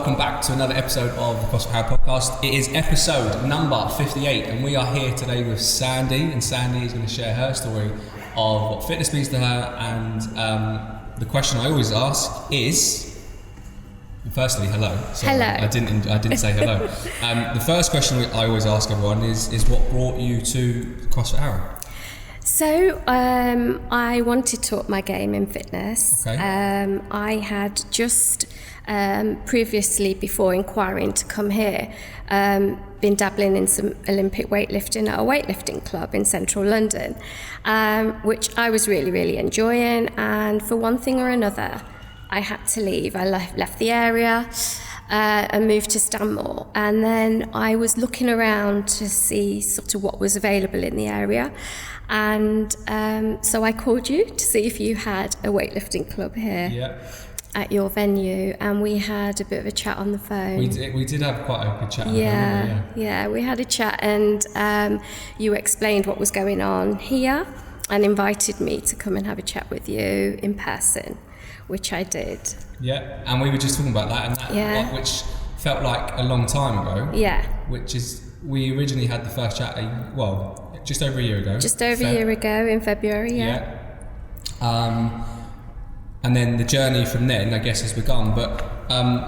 welcome back to another episode of the CrossFit Harrow podcast. It is episode number 58 and we are here today with Sandy, and Sandy is going to share her story of what fitness means to her. And the question I always ask is, firstly, hello. Sorry, hello. I didn't say hello. The first question I always ask everyone is what brought you to CrossFit Harrow? So I wanted to up my game in fitness. Okay. I had just previously, before inquiring to come here, been dabbling in some Olympic weightlifting at a weightlifting club in central London, which I was really, really enjoying. And for one thing or another, I had to leave. I left the area and moved to Stanmore. And then I was looking around to see sort of what was available in the area. And so I called you to see if you had a weightlifting club here at your venue, and we had a bit of a chat on the phone. We did have quite a good chat. Yeah, we had a chat, and you explained what was going on here and invited me to come and have a chat with you in person, which I did. Yeah, and we were just talking about that, and that which felt like a long time ago. Yeah. Which is, we originally had the first chat, just over a year ago. Just over a year ago in February, yeah. And then the journey from then, I guess, has begun. But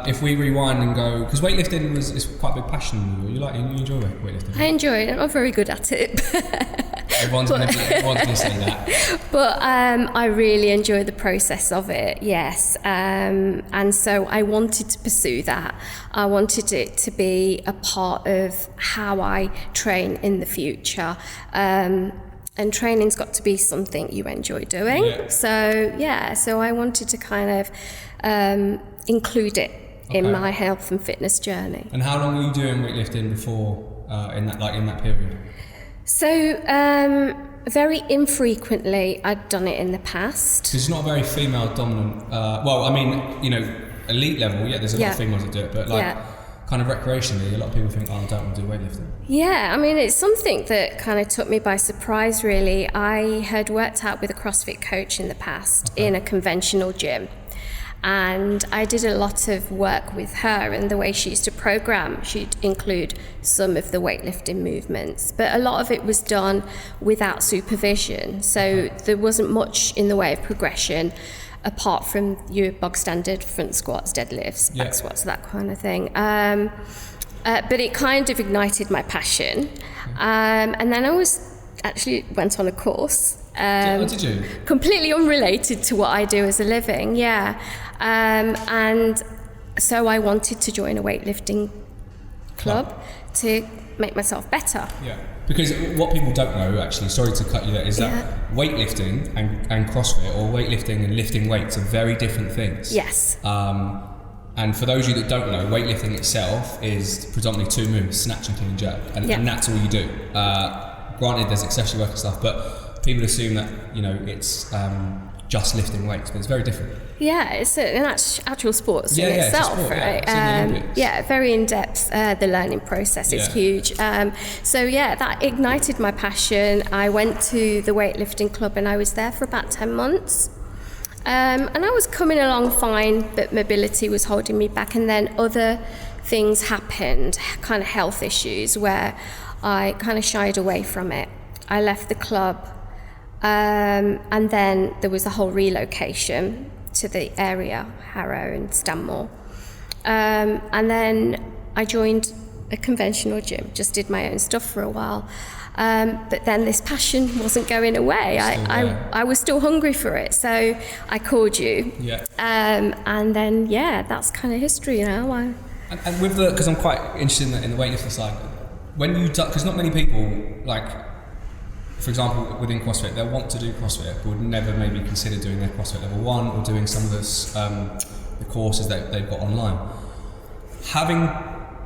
if we rewind and go, because weightlifting is quite a big passion. You enjoy weightlifting? I enjoy it. I'm not very good at it. Everyone's going to say that. But I really enjoy the process of it, yes. And so I wanted to pursue that. I wanted it to be a part of how I train in the future. And training's got to be something you enjoy doing. Yeah. So I wanted to kind of include it in my health and fitness journey. And how long were you doing weightlifting before in that period? So very infrequently I'd done it in the past. Because it's not a very female dominant. Elite level. Yeah, there's a lot of females that do it, but kind of recreationally, a lot of people think, I don't want to do weightlifting. Yeah, I mean, it's something that kind of took me by surprise, really. I had worked out with a CrossFit coach in the past in a conventional gym. And I did a lot of work with her, and the way she used to program, she'd include some of the weightlifting movements, but a lot of it was done without supervision. So there wasn't much in the way of progression apart from your bog standard front squats, deadlifts, back squats, that kind of thing. But it kind of ignited my passion. And then I went on a course. Did you? Completely unrelated to what I do as a living, and so I wanted to join a weightlifting club to make myself better. Yeah. Because what people don't know, actually, sorry to cut you there, is that weightlifting and CrossFit, or weightlifting and lifting weights, are very different things. Yes. And for those of you that don't know, weightlifting itself is predominantly two moves: snatch and clean and jerk, and that's all you do. Granted, there's accessory work and stuff, but people assume that it's just lifting weights, but it's very different. Yeah, it's an actual sport in itself, it's a sport, right? Very in depth. The learning process is huge. So that ignited my passion. I went to the weightlifting club and I was there for about 10 months. And I was coming along fine, but mobility was holding me back. And then other things happened, kind of health issues, where I kind of shied away from it. I left the club, and then there was a whole relocation to the area, Harrow and Stanmore. And then I joined a conventional gym, just did my own stuff for a while. But then this passion wasn't going away. I was still hungry for it, so I called you. And then, that's kind of history now. And with because I'm quite interested in the weightlifting side, when you because not many people, for example, within CrossFit, they'll want to do CrossFit, but would never maybe consider doing their CrossFit level 1 or doing some of the courses that they've got online. Having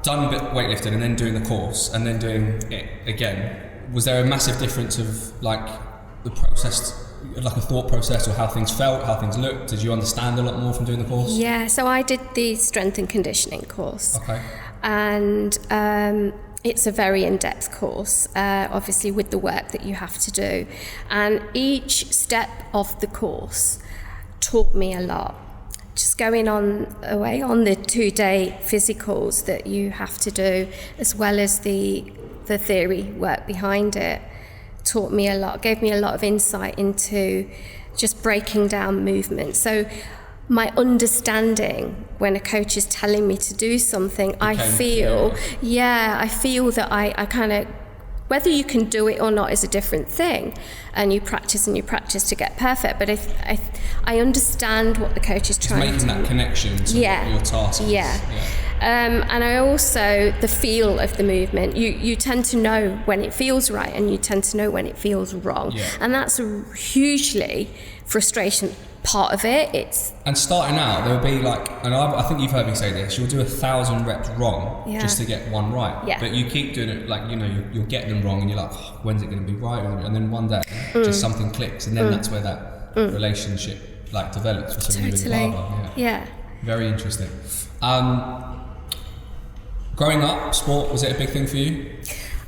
done a bit of weightlifting and then doing the course and then doing it again, was there a massive difference of the process, like a thought process, or how things felt, how things looked? Did you understand a lot more from doing the course? Yeah, so I did the strength and conditioning course. Okay. And it's a very in-depth course, obviously with the work that you have to do. And each step of the course taught me a lot. just going away on the 2-day physicals that you have to do, as well as the theory work behind it, taught me a lot, gave me a lot of insight into just breaking down movement. So my understanding when a coach is telling me to do something, I feel that I kind of, whether you can do it or not is a different thing, and you practice to get perfect. But I understand what the coach is trying to do. Making that connection to what your task is. And I also, the feel of the movement, you tend to know when it feels right, and you tend to know when it feels wrong. And that's a hugely frustration part of it. And starting out, there will be like, and I think you've heard me say this, you'll do 1,000 reps wrong just to get one right. But you keep doing it, like, you'll get them wrong, and you're like, oh, when's it going to be right? And then one day, just something clicks, and then that's where that relationship like develops with somebody with the barbell. Very interesting. Growing up, sport, was it a big thing for you?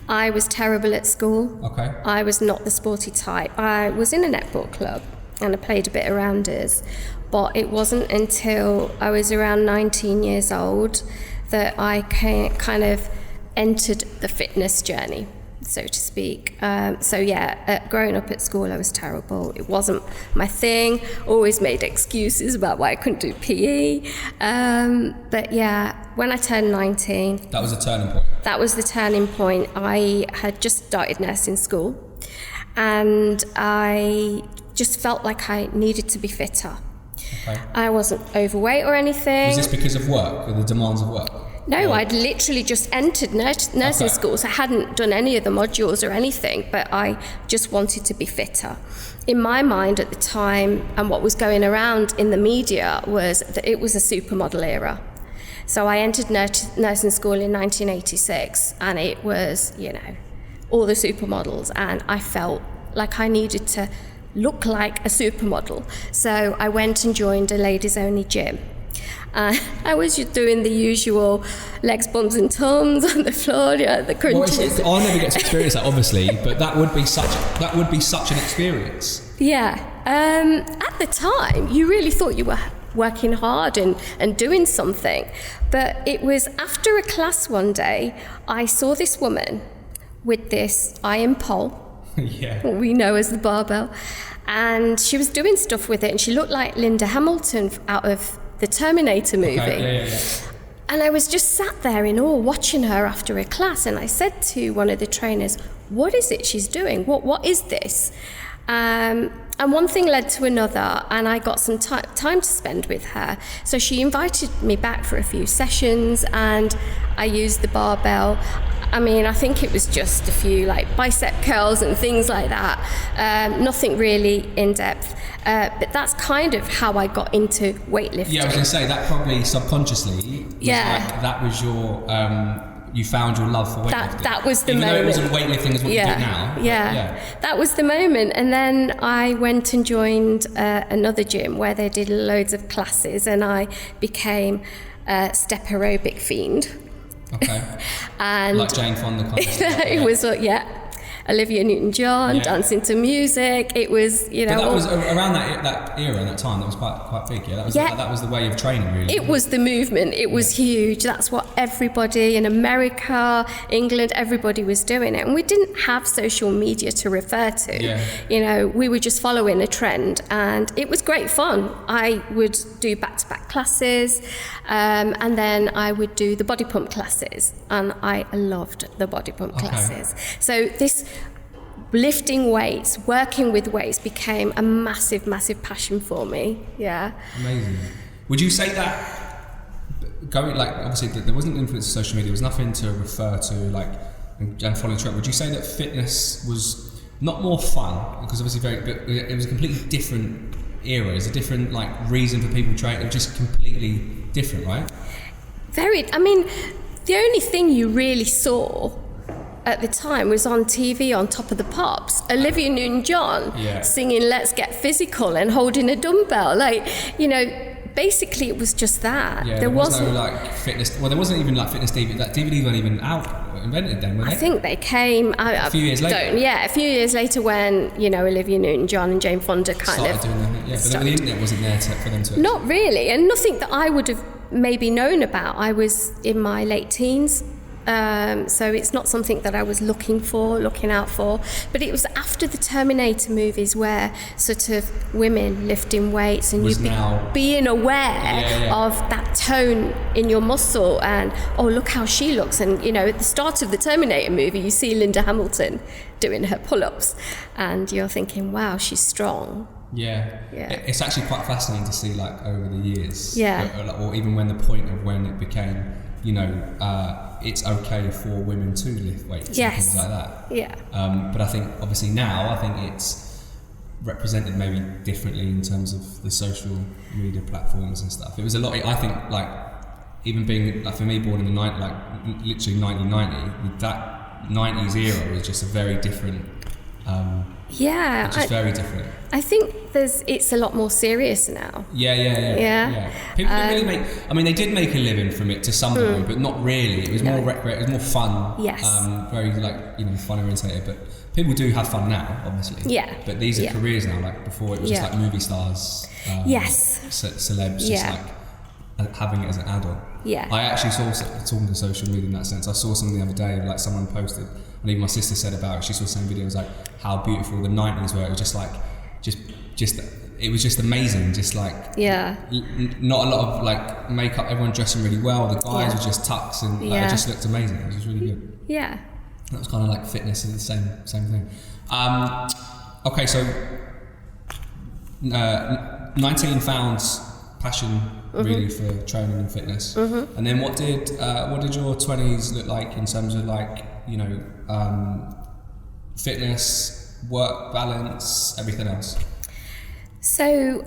I was terrible at school. Okay. I was not the sporty type. I was in a netball club, and I played a bit of rounders, but it wasn't until I was around 19 years old that I kind of entered the fitness journey, so to speak. Growing up at school, I was terrible. It wasn't my thing. Always made excuses about why I couldn't do PE. When I turned 19... That was a turning point. That was the turning point. I had just started nursing school, and I just felt like I needed to be fitter. Okay. I wasn't overweight or anything. Was this because of work, or the demands of work? No, I'd literally just entered nursing school, so I hadn't done any of the modules or anything, but I just wanted to be fitter. In my mind at the time, and what was going around in the media, was that it was a supermodel era. So I entered nursing school in 1986, and it was, all the supermodels, and I felt like I needed to look like a supermodel. So I went and joined a ladies-only gym. I was just doing the usual legs, bums and tums on the floor, the crunches. I'll never get to experience that, obviously, but that would be such an experience. Yeah. At the time, you really thought you were working hard and doing something. But it was after a class one day, I saw this woman with this iron pole, what we know as the barbell, and she was doing stuff with it, and she looked like Linda Hamilton out of the Terminator movie. Okay, And I was just sat there in awe watching her after a class, and I said to one of the trainers, what is it she's doing? What is this? And one thing led to another, and I got some time to spend with her. So she invited me back for a few sessions, and I used the barbell. I mean, I think it was just a few like bicep curls and things like that. Nothing really in depth. But that's kind of how I got into weightlifting. Yeah, I was going to say that probably subconsciously. That was your. You found your love for weightlifting. That was the moment. Even though it wasn't weightlifting as what you do now. Yeah, that was the moment. And then I went and joined another gym where they did loads of classes, and I became a step aerobic fiend. Okay. And like Jane Fonda kind of it was Olivia Newton-John, dancing to music. It was, But that was around that era, that time. That was quite big. Yeah, that was the way of training, really. It was the movement. It was huge. That's what everybody in America, England, everybody was doing it, and we didn't have social media to refer to. Yeah. We were just following a trend, and it was great fun. I would do back-to-back classes, and then I would do the body pump classes, and I loved the body pump classes. So this lifting weights, working with weights became a massive, massive passion for me. Yeah. Amazing. Would you say that obviously there wasn't influence of social media, there was nothing to refer to and follow the trend. Would you say that fitness was not more fun, because obviously it was a completely different era, it's a different reason for people training, it was just completely different, right? I mean, the only thing you really saw at the time was on TV on Top of the Pops, Olivia Newton-John singing Let's Get Physical and holding a dumbbell. Basically it was just that. Yeah, there was no fitness. Well, there wasn't even fitness DVD. That DVDs weren't even out invented then, were they? I think they came a few years later. A few years later when, Olivia Newton-John and Jane Fonda started doing that. Yeah, but the internet wasn't there for them to... Not really, and nothing that I would have maybe known about. I was in my late teens. So it's not something that I was looking out for, but it was after the Terminator movies where sort of women lifting weights and being aware of that tone in your muscle and, oh, look how she looks. And, at the start of the Terminator movie, you see Linda Hamilton doing her pull-ups and you're thinking, wow, she's strong. Yeah. It's actually quite fascinating to see, like, over the years. Yeah. Or even when the point of when it became, it's okay for women to lift weights and things like that. Yeah. But I think obviously now it's represented maybe differently in terms of the social media platforms and stuff. It was a lot. I think like even being like for me born in the literally 1990, that 90s era was just a very different. Just very different. I think it's a lot more serious now. Yeah. People didn't really they did make a living from it to some degree, but not really. It was more it was more fun. Yes. Very fun orientated, but people do have fun now, obviously. Yeah. But these are careers now. Like before, it was just like movie stars. Celebs, just like having it as an adult. Yeah. I actually saw, talking to social media in that sense, I saw something the other day of like someone posted, and even my sister said about it, she saw the same videos like how beautiful the 90s were. It was just like, it was just amazing, just like not a lot of like makeup, everyone dressing really well, the guys were just tux and it just looked amazing. It was really good. Yeah. That was kind of like fitness is the same thing. Okay, so 19 found passion really for training and fitness, and then what did your 20s look like in terms of like fitness, work balance, everything else? So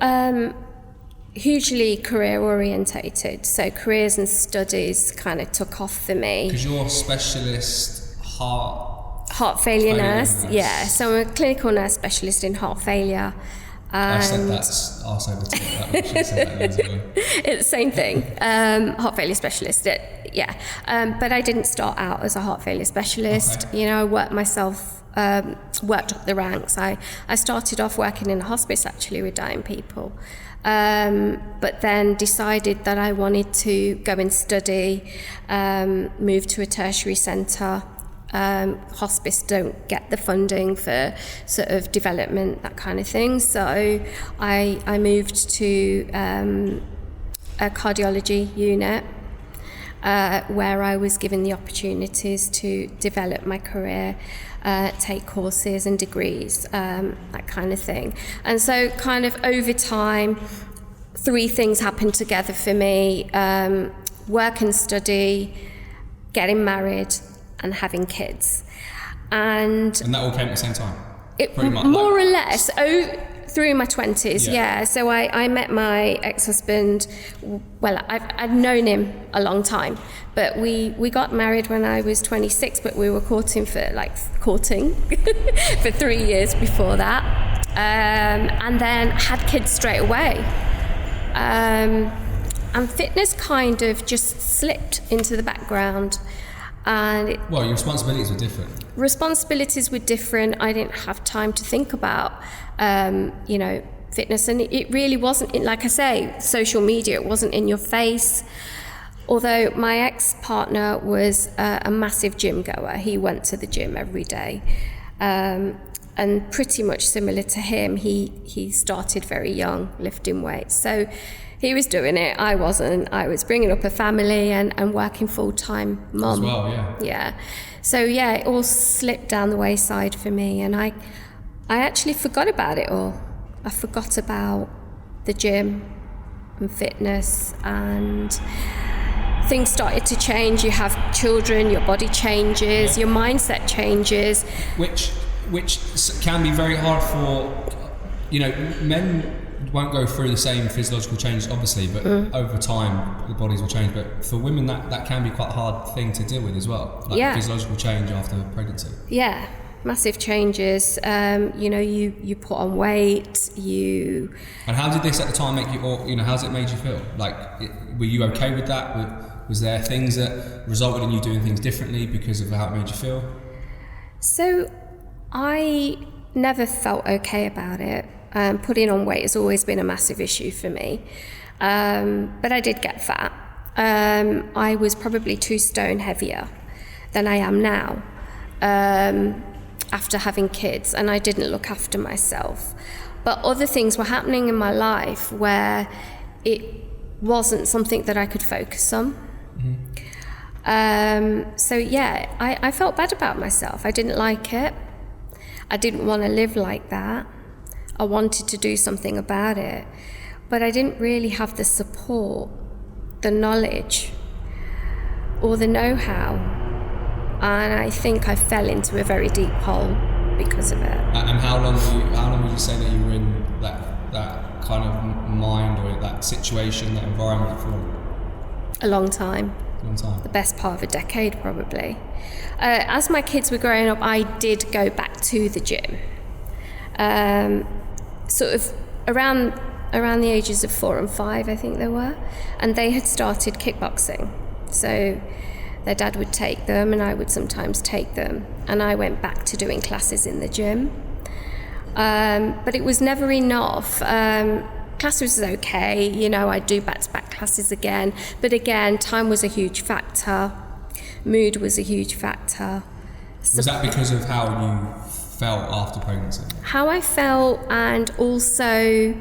hugely career orientated, so careers and studies kind of took off for me. Because you're specialist heart failure nurse. Yeah, so I'm a clinical nurse specialist in heart failure. I said that's arse over to that. It's the same thing. Heart failure specialist. But I didn't start out as a heart failure specialist. Okay. I worked up the ranks. I started off working in a hospice actually with dying people, but then decided that I wanted to go and study, move to a tertiary centre. Hospice don't get the funding for sort of development, that kind of thing, so I moved to a cardiology unit where I was given the opportunities to develop my career, take courses and degrees, that kind of thing. And so kind of over time 3 things happened together for me: work and study, getting married, and having kids. And that all came at the same time? Pretty much, more or less. Through my 20s, yeah. So I met my ex-husband, well, I've known him a long time, but we got married when I was 26, but we were courting for 3 years before that. And then had kids straight away. And fitness kind of just slipped into the background. And your responsibilities were different. Responsibilities were different. I didn't have time to think about, fitness. And it really wasn't, like I say, social media, it wasn't in your face. Although my ex-partner was a massive gym goer. He went to the gym every day. And pretty much similar to him, he started very young, lifting weights. So he was doing it, I wasn't. I was bringing up a family and working full-time mum. As well, yeah. Yeah. So, it all slipped down the wayside for me, and I actually forgot about it all. I forgot about the gym and fitness, and things started to change. You have children, your body changes, your mindset changes. Which can be very hard for, men won't go through the same physiological change, obviously, but over time the bodies will change. But for women, that can be quite a hard thing to deal with as well, physiological change after pregnancy. Yeah, massive changes. You put on weight. And how did this at the time make you, or how's it made you feel? Like, were you okay with that? Was there things that resulted in you doing things differently because of how it made you feel? So I never felt okay about it. Putting on weight has always been a massive issue for me. But I did get fat. I was probably 2 stone heavier than I am now after having kids, and I didn't look after myself. But other things were happening in my life where it wasn't something that I could focus on. So yeah, I felt bad about myself. I didn't like it. I didn't want to live like that. I wanted to do something about it, but I didn't really have the support, the knowledge, or the know-how. And I think I fell into a very deep hole because of it. And how long would you say that you were in that kind of mind or that situation, that environment for? A long time. The best part of a decade, probably. As my kids were growing up, I did go back to the gym. Sort of around the ages of 4 and 5, I think they were, and they had started kickboxing. So their dad would take them, and I would sometimes take them, and I went back to doing classes in the gym. But it was never enough. Classes was okay, you know, I'd do back-to-back classes again, but again, time was a huge factor, mood was a huge factor. Was that because of how you felt after pregnancy? How I felt, and also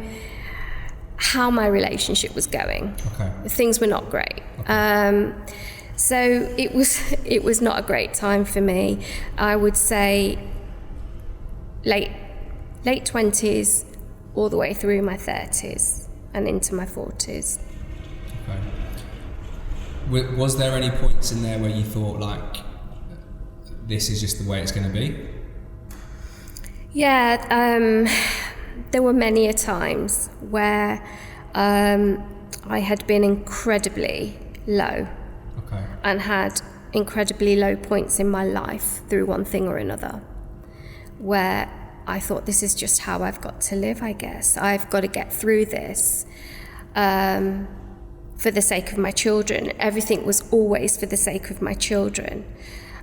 how my relationship was going. Okay. Things were not great. Okay. So it was not a great time for me. I would say late 20s all the way through my 30s and into my 40s. Okay. Was there any points in there where you thought, like, this is just the way it's going to be? Yeah, there were many a times where I had been incredibly low. Okay. And had incredibly low points in my life through one thing or another, where I thought, this is just how I've got to live, I guess. I've got to get through this for the sake of my children. Everything was always for the sake of my children.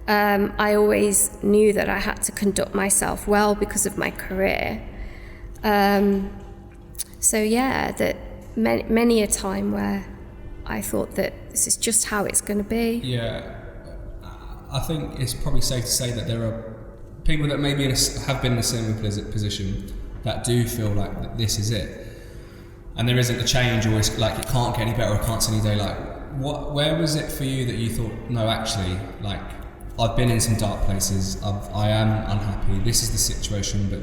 I always knew that I had to conduct myself well because of my career. So yeah, that many a time where I thought that this is just how it's going to be. Yeah, I think it's probably safe to say that there are people that maybe have been in a similar position that do feel like this is it, and there isn't a change, or it's like it can't get any better, or can't see any day. Like, where was it for you that you thought, no, actually, like, I've been in some dark places, I am unhappy, this is the situation, but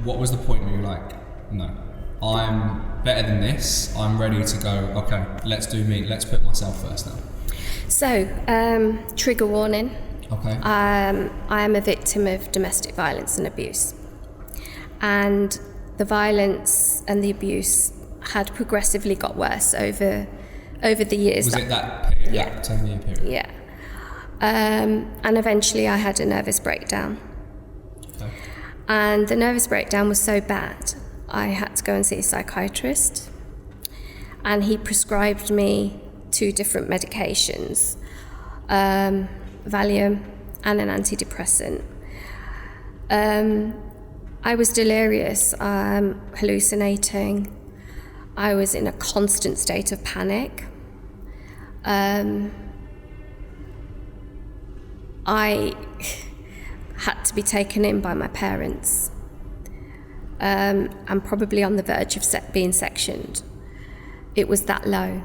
what was the point where you're like, no, I'm better than this, I'm ready to go, okay, let's do me, let's put myself first now? So, trigger warning. Okay. I am a victim of domestic violence and abuse. And the violence and the abuse had progressively got worse over the years. Was it that period, yeah. that 10-year period? Yeah. And eventually I had a nervous breakdown. Okay. And the nervous breakdown was so bad, I had to go and see a psychiatrist. And he prescribed me 2 different medications, Valium and an antidepressant. I was delirious, hallucinating. I was in a constant state of panic. I had to be taken in by my parents. I'm probably on the verge of being sectioned. It was that low.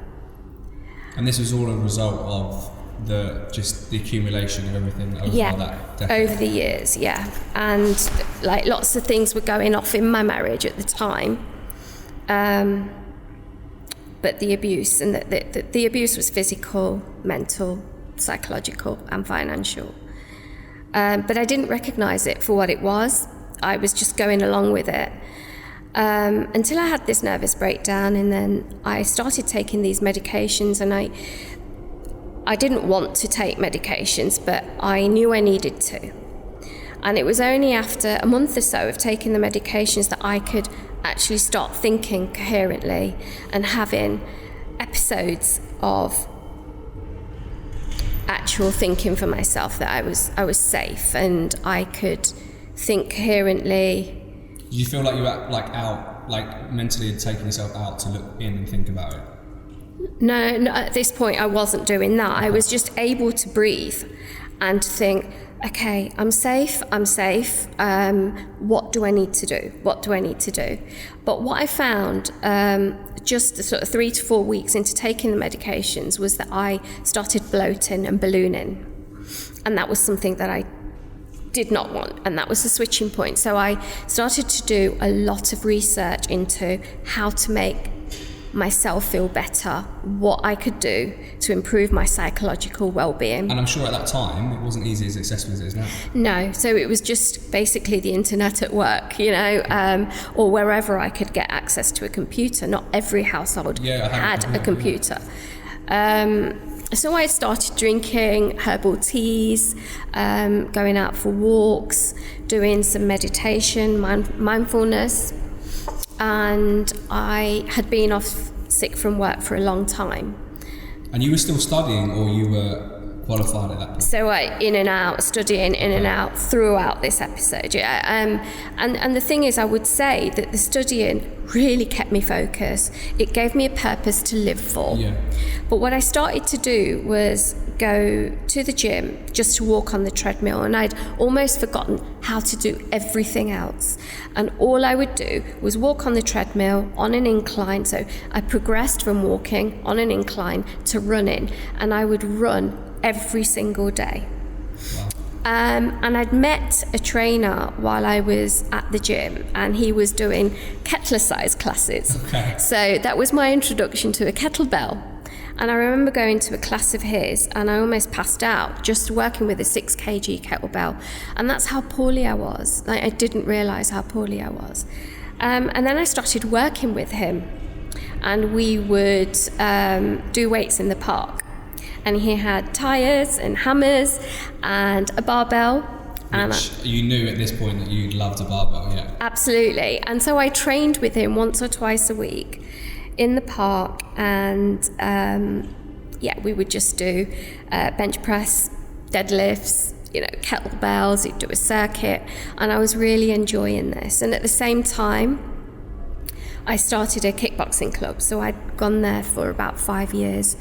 And this was all a result of the accumulation of everything over that decade? Over the years, yeah. And like lots of things were going off in my marriage at the time. But the abuse, and the abuse was physical, mental, psychological and financial. But I didn't recognise it for what it was. I was just going along with it. Until I had this nervous breakdown, and then I started taking these medications, and I didn't want to take medications, but I knew I needed to. And it was only after a month or so of taking the medications that I could actually start thinking coherently and having episodes of actual thinking for myself that I was safe and I could think coherently. Did you feel like you were mentally had taken yourself out to look in and think about it? No, at this point I wasn't doing that. I was just able to breathe and to think, okay, I'm safe. What do I need to do? But what I found, just sort of 3 to 4 weeks into taking the medications, was that I started bloating and ballooning. And that was something that I did not want, and that was the switching point. So I started to do a lot of research into how to make myself feel better, what I could do to improve my psychological well-being. And I'm sure at that time it wasn't easy as accessible as it is now. No, so it was just basically the internet at work, or wherever I could get access to a computer. Not every household had a computer. So I started drinking herbal teas, going out for walks, doing some meditation, mindfulness. And I had been off sick from work for a long time. And you were still studying, or you were qualified at that point? So in and out, studying in and out throughout this episode, And the thing is, I would say that the studying really kept me focused. It gave me a purpose to live for. Yeah. But what I started to do was go to the gym just to walk on the treadmill, and I'd almost forgotten how to do everything else. And all I would do was walk on the treadmill on an incline. So I progressed from walking on an incline to running, and I would run every single day. Wow. And I'd met a trainer while I was at the gym, and he was doing kettlesized classes. Okay. So that was my introduction to a kettlebell. And I remember going to a class of his, and I almost passed out just working with a 6 kg kettlebell. And that's how poorly I was. I didn't realize how poorly I was. And then I started working with him, and we would do weights in the park. And he had tires and hammers and a barbell. Which you knew at this point that you'd loved a barbell, yeah? Absolutely. And so I trained with him once or twice a week in the park, and we would just do bench press, deadlifts, kettlebells. He'd do a circuit, and I was really enjoying this. And at the same time, I started a kickboxing club, so I'd gone there for about 5 years.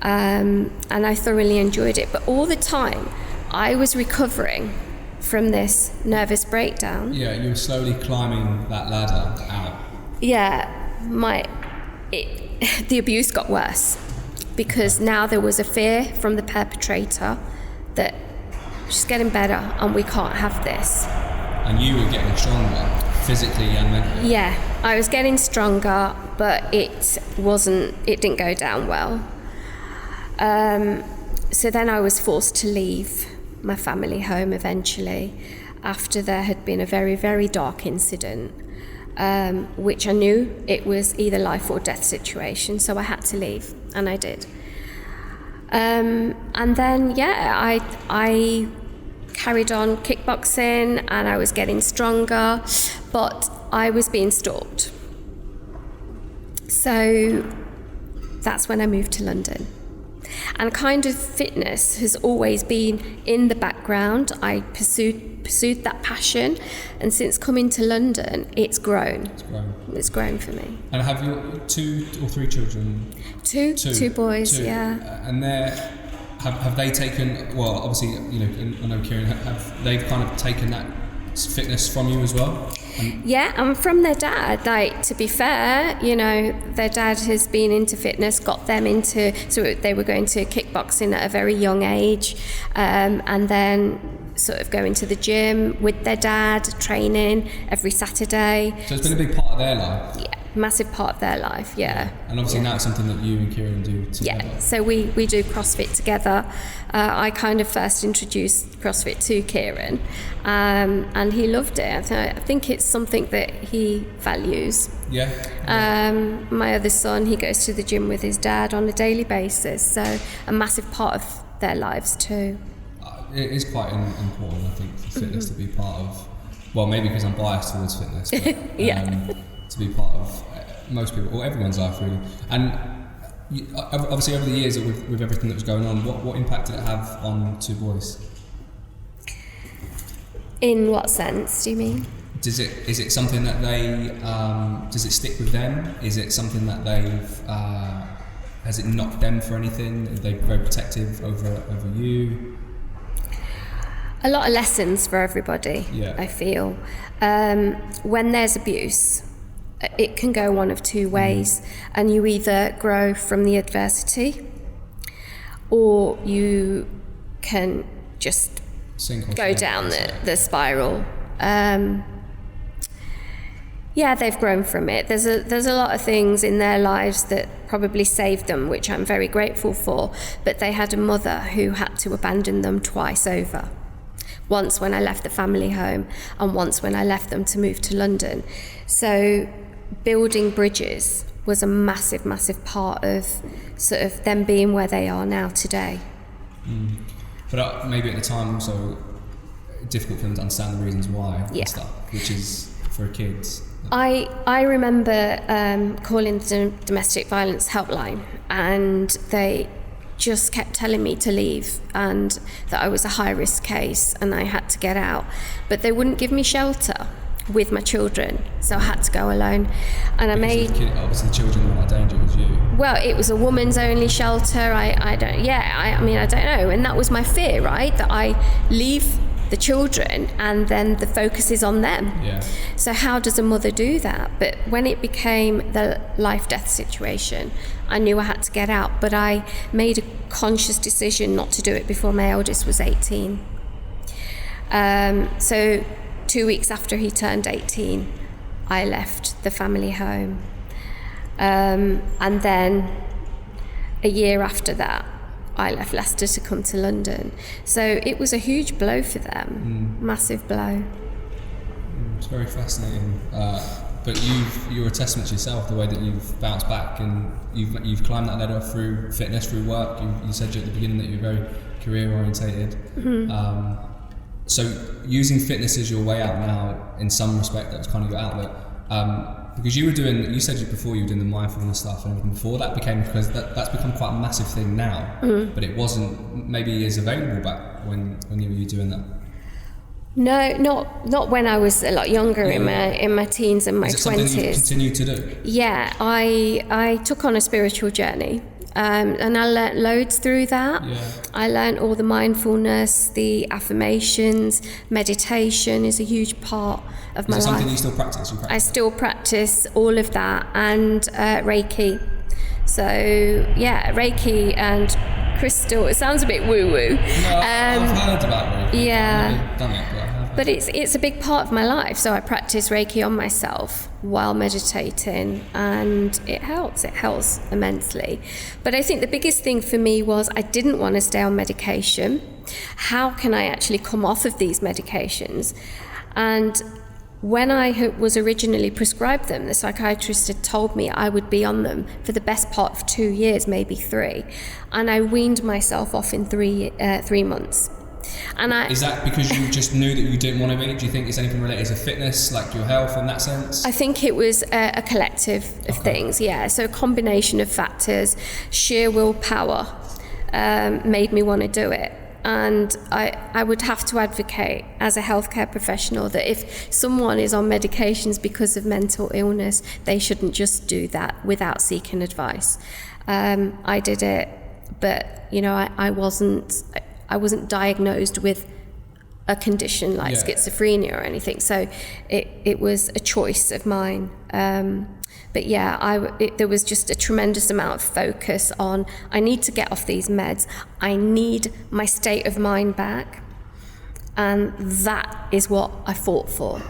And I thoroughly enjoyed it. But all the time, I was recovering from this nervous breakdown. Yeah, you were slowly climbing that ladder out. Yeah, the abuse got worse, because now there was a fear from the perpetrator that she's getting better and we can't have this. And you were getting stronger, physically and mentally. Yeah, I was getting stronger, but it didn't go down well. So then I was forced to leave my family home eventually, after there had been a very, very dark incident, which I knew it was either life or death situation, so I had to leave, and I did. And then, I carried on kickboxing, and I was getting stronger, but I was being stalked. So that's when I moved to London. And kind of fitness has always been in the background. I pursued that passion, and since coming to London, it's grown. It's grown for me. And have you 2 or 3 children? Two boys, yeah. And have they taken? Well, obviously, I know Kieran. Have they kind of taken that fitness from you as well? Yeah, and from their dad. To be fair, their dad has been into fitness, got them into, so they were going to kickboxing at a very young age, and then sort of going to the gym with their dad, training every Saturday. So it's been a big part of their life. Yeah, massive part of their life, yeah. And obviously now it's something that you and Kieran do together. Yeah, so we do CrossFit together. I kind of first introduced CrossFit to Kieran, and he loved it. I think it's something that he values. Yeah. My other son, he goes to the gym with his dad on a daily basis, so a massive part of their lives too. It is quite important, I think, for fitness to be part of, well, maybe because I'm biased towards fitness, but, yeah. To be part of most people, or everyone's life really. And obviously over the years with everything that was going on, what impact did it have on two boys? In what sense do you mean? Is it something that they does it stick with them? Is it something that they've has it knocked them for anything? Are they very protective over you? A lot of lessons for everybody. Yeah. I feel when there's abuse, it can go one of two ways, and you either grow from the adversity, or you can just go down the spiral. They've grown from it. There's a lot of things in their lives that probably saved them, which I'm very grateful for, but they had a mother who had to abandon them twice over. Once when I left the family home, and once when I left them to move to London. So building bridges was a massive, massive part of sort of them being where they are now today. But maybe at the time also difficult for them to understand the reasons why and stuff, which is for kids. I remember calling the domestic violence helpline, and they just kept telling me to leave and that I was a high risk case and I had to get out, but they wouldn't give me shelter with my children, so I had to go alone. And obviously the children were not danger, was you. Well, it was a woman's only shelter. I don't know, and that was my fear, right, that I leave the children and then the focus is on them. So how does a mother do that? But when it became the life-death situation, I knew I had to get out, but I made a conscious decision not to do it before my eldest was 18. So 2 weeks after he turned 18, I left the family home, and then a year after that I left Leicester to come to London. So it was a huge blow for them, massive blow. It's very fascinating. But you're a testament to yourself, the way that you've bounced back and you've climbed that ladder through fitness, through work. You said at the beginning that you're very career orientated. So using fitness as your way out now, in some respect, that was kind of your outlet. Because you said before you were doing the mindfulness stuff and everything before that became, because that's become quite a massive thing now, but it wasn't maybe as available back when you were doing that. No, not when I was a lot younger, in my teens and my 20s. Is it something you continue to do? Yeah, I took on a spiritual journey, and I learnt loads through that. I learnt all the mindfulness, the affirmations, meditation is a huge part of my life. Is it something you still practice? I still practice all of that, and Reiki. So yeah, Reiki and crystal. It sounds a bit woo-woo. No, I've heard about Reiki. Yeah. I've never done it, but it's a big part of my life. So I practice Reiki on myself while meditating, and it helps immensely. But I think the biggest thing for me was I didn't want to stay on medication. How can I actually come off of these medications? And when I was originally prescribed them, the psychiatrist had told me I would be on them for the best part of 2 years, maybe 3. And I weaned myself off in 3 months. Is that because you just knew that you didn't want to be? Do you think it's anything related to fitness, like your health in that sense? I think it was a collective of things, yeah. So a combination of factors, sheer willpower made me want to do it. And I would have to advocate as a healthcare professional that if someone is on medications because of mental illness, they shouldn't just do that without seeking advice. I did it, but I wasn't diagnosed with a condition like schizophrenia or anything. So it was a choice of mine. But yeah, there was just a tremendous amount of focus on, I need to get off these meds. I need my state of mind back. And that is what I fought for.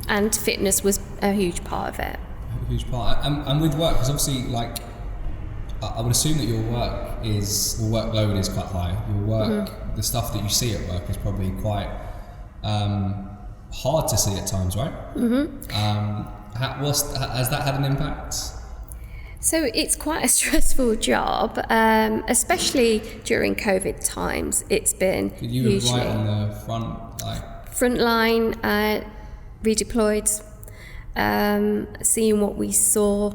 And fitness was a huge part of it. A huge part. And with work, because obviously, like, I would assume that your workload is quite high. Your work, the stuff that you see at work is probably quite hard to see at times, right? Has that had an impact? So it's quite a stressful job, especially during COVID times. It's been You were right on the front line, redeployed, seeing what we saw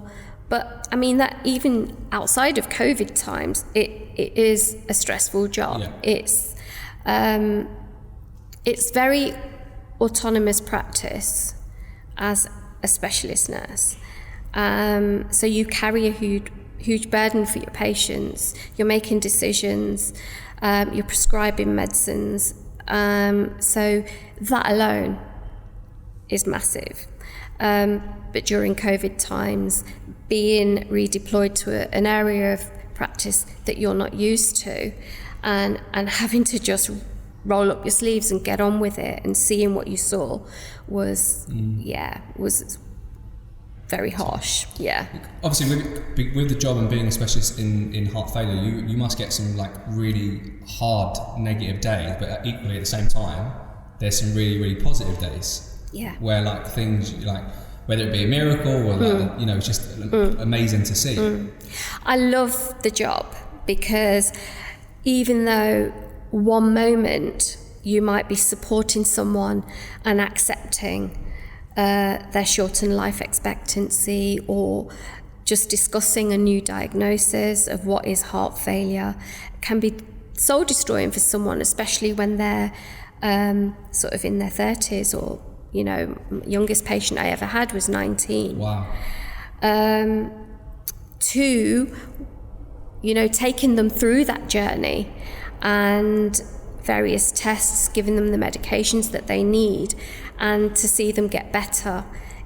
But I mean, that even outside of COVID times, it is a stressful job. Yeah. It's very autonomous practice as a specialist nurse. So you carry a huge burden for your patients. You're making decisions. You're prescribing medicines. So that alone is massive. But during COVID times, being redeployed to an area of practice that you're not used to, and having to just roll up your sleeves and get on with it, and seeing what you saw was very harsh. Yeah. Obviously, with the job and being a specialist in heart failure, you must get some like really hard negative days, but equally at the same time, there's some really, really positive days. Yeah. Where like things like, whether it be a miracle or like, it's just amazing to see. I love the job, because even though one moment you might be supporting someone and accepting their shortened life expectancy, or just discussing a new diagnosis of what is heart failure, can be soul destroying for someone, especially when they're sort of in their 30s, or youngest patient I ever had was 19. Wow. To, taking them through that journey and various tests, giving them the medications that they need, and to see them get better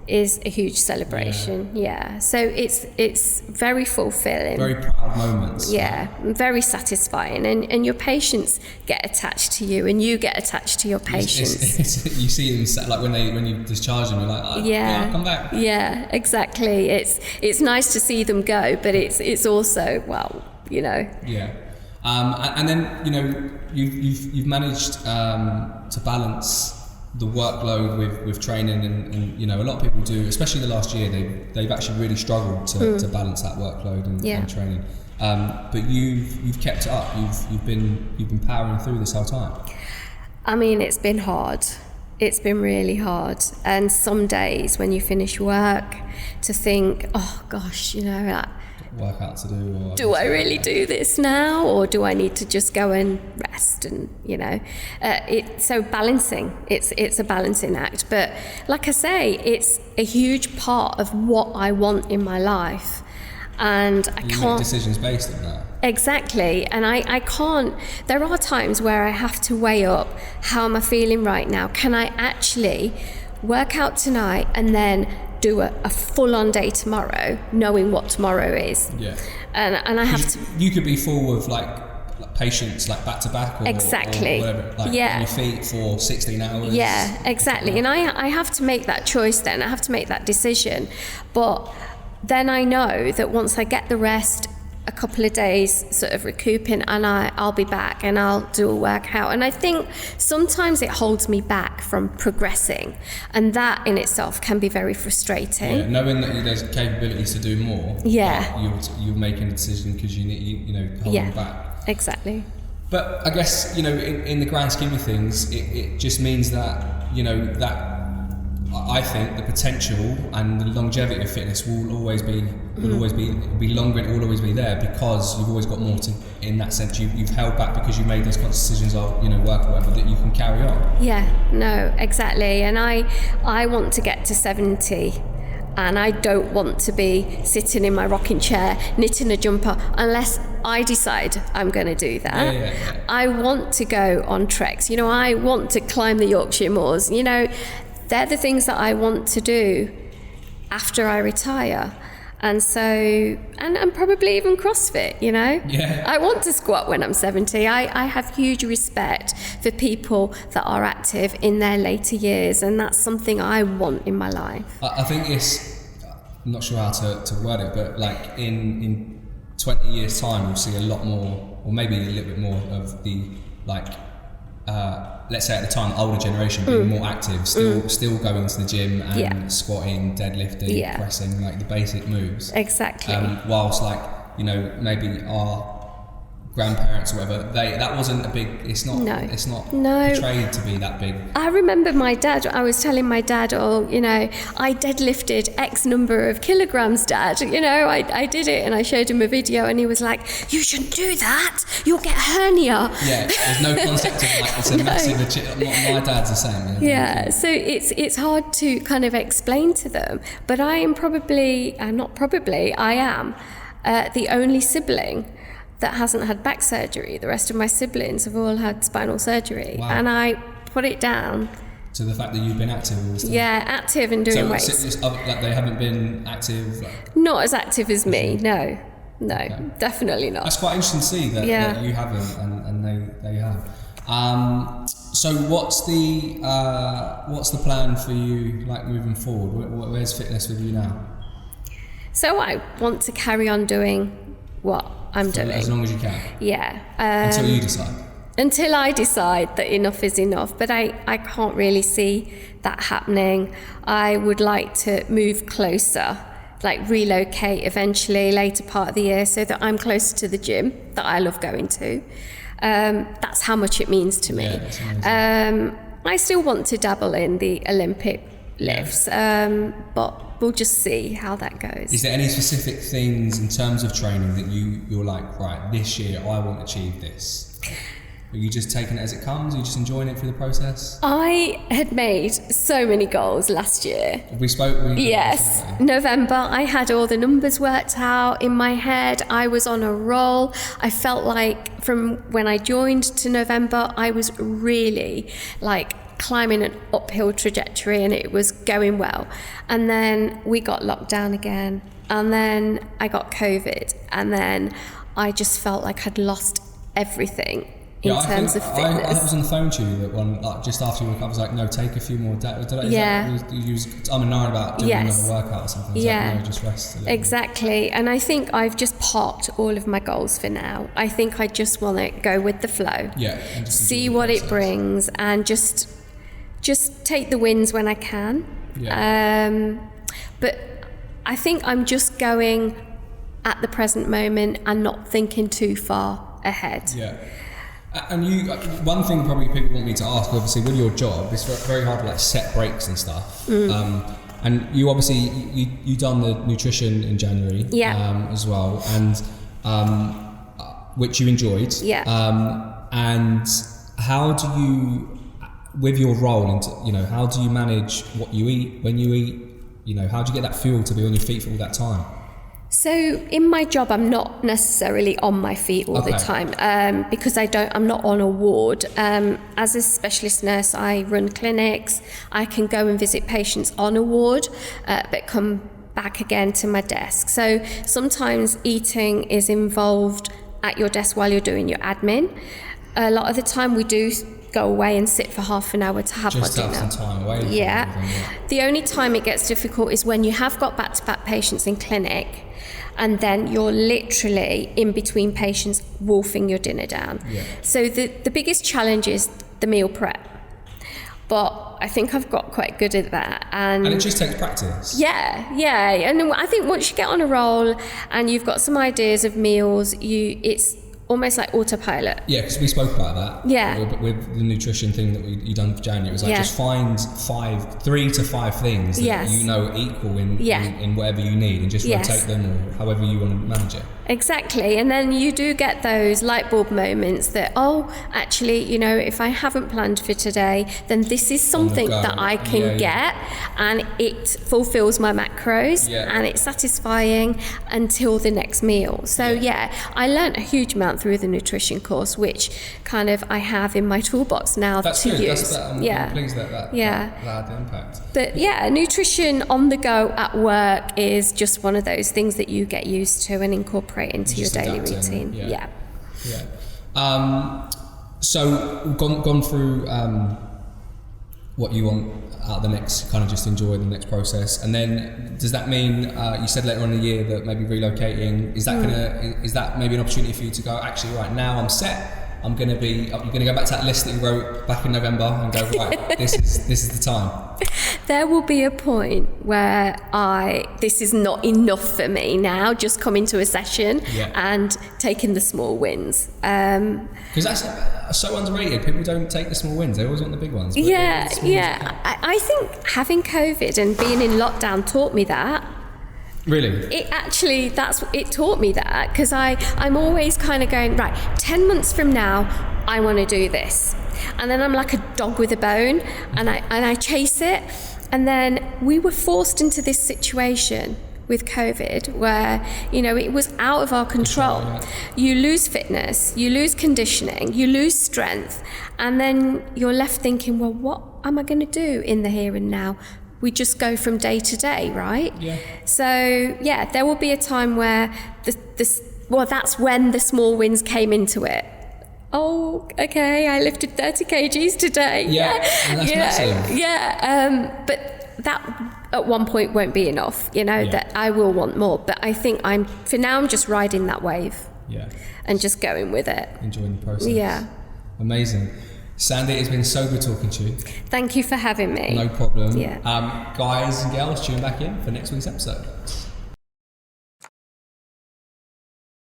is a huge celebration. Yeah. So it's very fulfilling. Very proud moments. Yeah, very satisfying, and your patients get attached to you, and you get attached to your patients. You see them like when you discharge them, you're like, I'll come back. Yeah, exactly. It's nice to see them go, but it's also Yeah. And then you've managed to balance the workload with training, and a lot of people do, especially the last year, they've actually really struggled to balance that workload and training. But you've kept it up. You've been powering through this whole time. I mean, it's been hard. It's been really hard. And some days when you finish work, to think, oh gosh, workout to do, or do I really do this now, or do I need to just go and rest? And so balancing, it's a balancing act, but like I say, it's a huge part of what I want in my life, and I can't make decisions based on that. Exactly. And I can't, there are times where I have to weigh up, how am I feeling right now? Can I actually work out tonight and then do a full-on day tomorrow, knowing what tomorrow is? Yeah. And I have to. You could be full of like patients, like back to back, or exactly, or whatever, on your feet for 16 hours. Yeah, exactly. And I have to make that choice. Then I have to make that decision. But then I know that once I get the rest, a couple of days sort of recouping, and I'll be back and I'll do a workout. And I think sometimes it holds me back from progressing, and that in itself can be very frustrating. Yeah, knowing that there's capabilities to do more. Yeah. You're making a decision because you need, holding back. Exactly. But I guess, in the grand scheme of things, it just means that, that I think the potential and the longevity of fitness will always be longer, and it will always be there, because you've always got more to, in that sense, you've held back because you made those conscious decisions of, work or whatever, that you can carry on. Yeah, no, exactly. And I want to get to 70, and I don't want to be sitting in my rocking chair knitting a jumper unless I decide I'm going to do that. Yeah. I want to go on treks. I want to climb the Yorkshire Moors. They're the things that I want to do after I retire. And so, and probably even CrossFit, Yeah. I want to squat when I'm 70. I have huge respect for people that are active in their later years, and that's something I want in my life. I think I'm not sure how to word it, but like in 20 years' time, we'll see a lot more, or maybe a little bit more of the, let's say at the time, the older generation being more active, still going to the gym and squatting, deadlifting, pressing, like the basic moves. Exactly. Whilst maybe our grandparents or whatever, that wasn't a big, it's not portrayed to be that big. I remember my dad, I was telling my dad, I deadlifted X number of kilograms, Dad, I did it, and I showed him a video, and he was like, you shouldn't do that, you'll get hernia. Yeah, there's no concept of like, it's a massive my dad's the same. Yeah, so it's hard to kind of explain to them, but I am the only sibling that hasn't had back surgery. The rest of my siblings have all had spinal surgery. Wow. And I put it down to the fact that you've been active all this time. Yeah, active and doing weights. So like they haven't been active? Not as active as me, no, okay. Definitely not. That's quite interesting to see that you haven't and they have. So what's the plan for you, like, moving forward? Where's fitness with you now? So I want to carry on doing what I'm doing. As long as you can? Yeah. Until you decide? Until I decide that enough is enough. But I can't really see that happening. I would like to move closer, like relocate eventually later part of the year, so that I'm closer to the gym that I love going to. That's how much it means to me. Yeah, I still want to dabble in the Olympic lifts, but we'll just see how that goes. Is there any specific things in terms of training that you're like, right, this year I want to achieve this? Are you just taking it as it comes? Are you just enjoying it through the process? I had made so many goals last year. We spoke. Yes, November. I had all the numbers worked out in my head. I was on a roll. I felt like from when I joined to November, I was really like climbing an uphill trajectory, and it was going well. And then we got locked down again, and then I got COVID, and then I just felt like I'd lost everything in terms of fitness. I was on the phone to you that one, like, just after you woke up. I was like, no, take a few more days. You I'm annoyed about doing another workout or something. Like, no, just rest a little. Exactly. And I think I've just parked all of my goals for now. I think I just want to go with the flow. Yeah. And just see what it brings, and just take the wins when I can. Yeah. But I think I'm just going at the present moment and not thinking too far ahead. Yeah. And one thing probably people want me to ask, obviously, with your job, it's very hard to like set breaks and stuff. And you obviously you done the nutrition in January, as well, and which you enjoyed. Yeah. And how do you, with your role, and how do you manage what you eat, when you eat? How do you get that fuel to be on your feet for all that time? So in my job, I'm not necessarily on my feet all the time, because I'm not on a ward. As a specialist nurse, I run clinics. I can go and visit patients on a ward, but come back again to my desk. So sometimes eating is involved at your desk while you're doing your admin. A lot of the time we do go away and sit for half an hour to have our dinner. Just have some time away. Yeah. The only time it gets difficult is when you have got back-to-back patients in clinic, and then you're literally in between patients wolfing your dinner down. Yeah. So the biggest challenge is the meal prep. But I think I've got quite good at that. And it just takes practice. Yeah. And I think once you get on a roll and you've got some ideas of meals, it's almost like autopilot. Yeah, because we spoke about that. Yeah. With the nutrition thing that you done for January, it was like just find 3 to 5 things that equal in whatever you need, and just rotate them or however you want to manage it. Exactly. And then you do get those light bulb moments that, actually, if I haven't planned for today, then this is something that I can get, and it fulfills my macros, and it's satisfying until the next meal. So I learned a huge amount through the nutrition course, which kind of I have in my toolbox now to use. I'm pleased that had the impact. But nutrition on the go at work is just one of those things that you get used to and incorporate into your daily routine. So gone through what you want out of the next, kind of just enjoy the next process, and then does that mean you said later on in the year that maybe relocating, is that maybe an opportunity for you to go, actually right now I'm set, I'm going to be, you're going to go back to that list that you wrote back in November and go, right, this is the time? There will be a point where this is not enough for me now, just coming to a session and taking the small wins. Because that's so underrated. People don't take the small wins. They always want the big ones. I think having COVID and being in lockdown taught me that. Really? It taught me that, because I'm always kind of going, right, 10 months from now, I want to do this. And then I'm like a dog with a bone, and I chase it. And then we were forced into this situation with COVID where, it was out of our control. You lose fitness, you lose conditioning, you lose strength, and then you're left thinking, well, what am I going to do in the here and now? We just go from day to day, right? Yeah. So, there will be a time where that's when the small wins came into it. Oh, okay, I lifted 30 kgs today. Yeah, and that's massive. Yeah, but that at one point won't be enough, that I will want more. But I think I'm just riding that wave. Yeah. And just going with it. Enjoying the process. Yeah. Amazing. Sandy, it's been so good talking to you. Thank you for having me. No problem. Yeah. Guys and girls, tune back in for next week's episode.